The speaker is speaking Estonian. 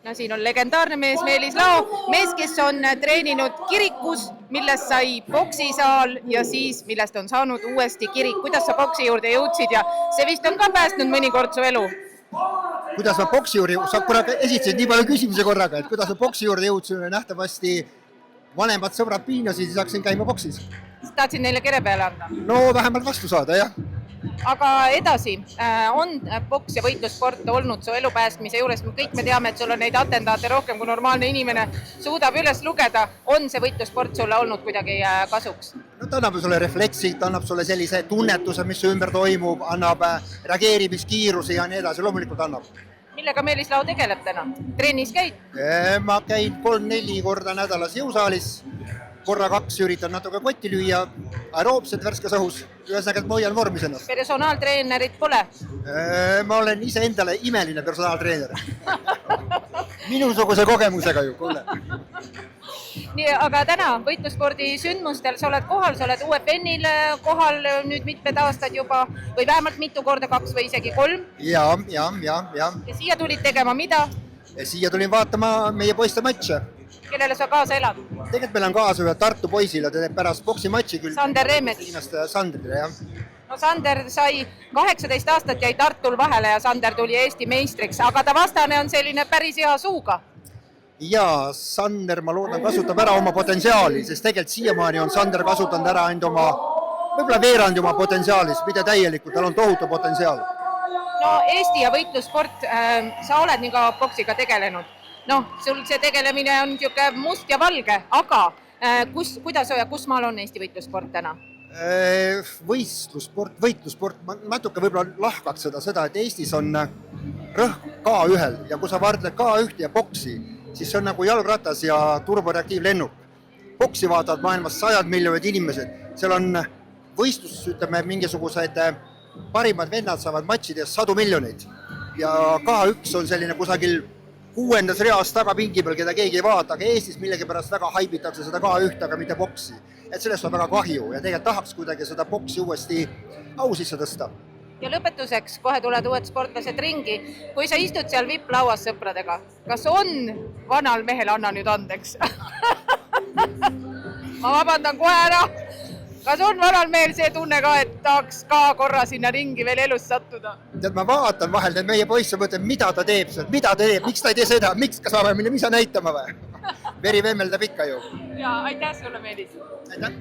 No siin on legendaarne mees Meelis Lao, mees, kes on treeninud kirikus, millest sai poksisaal ja siis millest on saanud uuesti kirik. Kuidas sa poksi juurde jõudsid ja see vist on ka päästnud mõnikord su elu? Kuidas ma boksi juurde, sa korraga esitasid nii palju küsimuse korraga, et kuidas ma boksi juurde jõudsin, nähtavasti vanemad sõbrad piinasid, siis hakkasin käima boksis. Tahtsin neile kere peale anda? No vähemalt vastu saada, jah. Aga edasi, on boks ja võitlussport olnud su elu päästmise juures? Kõik me teame, et sul on neid atentaate rohkem kui normaalne inimene suudab üles lugeda. On see võitlussport sulle olnud kuidagi kasuks? No ta annab sulle refleksid, ta annab sulle sellise tunnetuse, mis ümber toimub, annab reageerimiskiirusi ja nii edasi, loomulikult annab. Millega Meelis Lao tegeleb täna? Trennis käid? Ma käin 3-4 korda nädalas jõusaalis. Korra 2 üritan natuke kotti lüüa, aeroobsed värskes õhus, ühesõnaga, et ma hoian vormis ennast. Personaaltreenerit pole? Ma olen ise endale imeline personaaltreener. Minusuguse kogemusega ju, kuule. Nii, aga täna võitlusspordi sündmustel sa oled kohal, sa oled UFN-il kohal nüüd mitmed aastad juba või vähemalt mitu korda, 2 või isegi 3? Ja. Ja siia tulid tegema mida? Siia tulin vaatama meie poiste matše. Kellele sa kaasa elad? Tegelikult meil on kaasa ühe Tartu poisile, ta teeb pärast boksimatši küll. Sander Reemets. Sandrile, jah. No Sander sai 18 aastat jäi Tartul vahele ja Sander tuli Eesti meistriks, aga ta vastane on selline päris hea suuga. Ja Sander, ma loodan, kasutab ära oma potentsiaali, sest tegelikult siiamaani on Sander kasutanud ära ainult oma, võib-olla veerandi oma potentsiaalis, mida täielikult, tal on tohutu potentsiaal. No Eesti ja võitlussport, sa oled nii ka boksiga tegelenud. Noh, sul see tegelemine on niisugune must ja valge, aga kuidas ja kus maal on Eesti võitlussport täna? Võitlussport, ma natuke võib-olla lahkaks seda, et Eestis on rõhk K1-l ja kui sa vardled K1 ja boksi, siis see on nagu jalgratas ja turboreaktiivlennuk. Boksi vaatavad maailmas 100 miljonid inimesed, seal on võistlus, ütleme, mingisugused parimad vennad saavad matšides 100 miljoneid ja K1 on selline kusagil 6. reas taga pingi peal, keda keegi ei vaata, aga Eestis millegipärast väga haibitakse seda K1, aga mitte boksi. Et sellest on väga kahju ja tegelikult tahaks kuidagi seda boksi uuesti au sisse tõsta. Ja lõpetuseks, kohe tuled uued sportlased ringi. Kui sa istud seal VIP-lauas sõpradega, kas on vanal mehel, anna nüüd andeks? Ma vabandan kohe ära. Kas on vanal mehel see tunne ka, et tahaks ka korra sinna ringi veel elus sattuda? Tead, ma vaatan vahel, et meie poisse mõtlen, mida ta teeb, miks ta ei tee seda, miks ka saame minna näitama või? Veri vemmeldab ikka ju. Ja aitäh sulle, Meelis. Aitäh.